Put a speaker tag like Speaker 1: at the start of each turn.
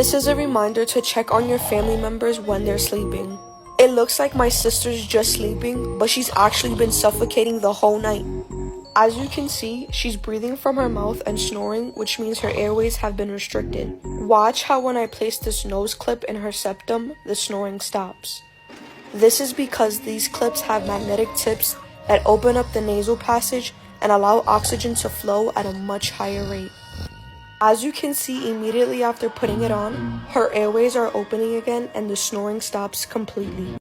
Speaker 1: This is a reminder to check on your family members when they're sleeping. It looks like my sister's just sleeping, but she's actually been suffocating the whole night. As you can see, she's breathing from her mouth and snoring, which means her airways have been restricted. Watch how when I place this nose clip in her septum, the snoring stops. This is because these clips have magnetic tips that open up the nasal passage and allow oxygen to flow at a much higher rate. As you can see immediately after putting it on, her airways are opening again and the snoring stops completely.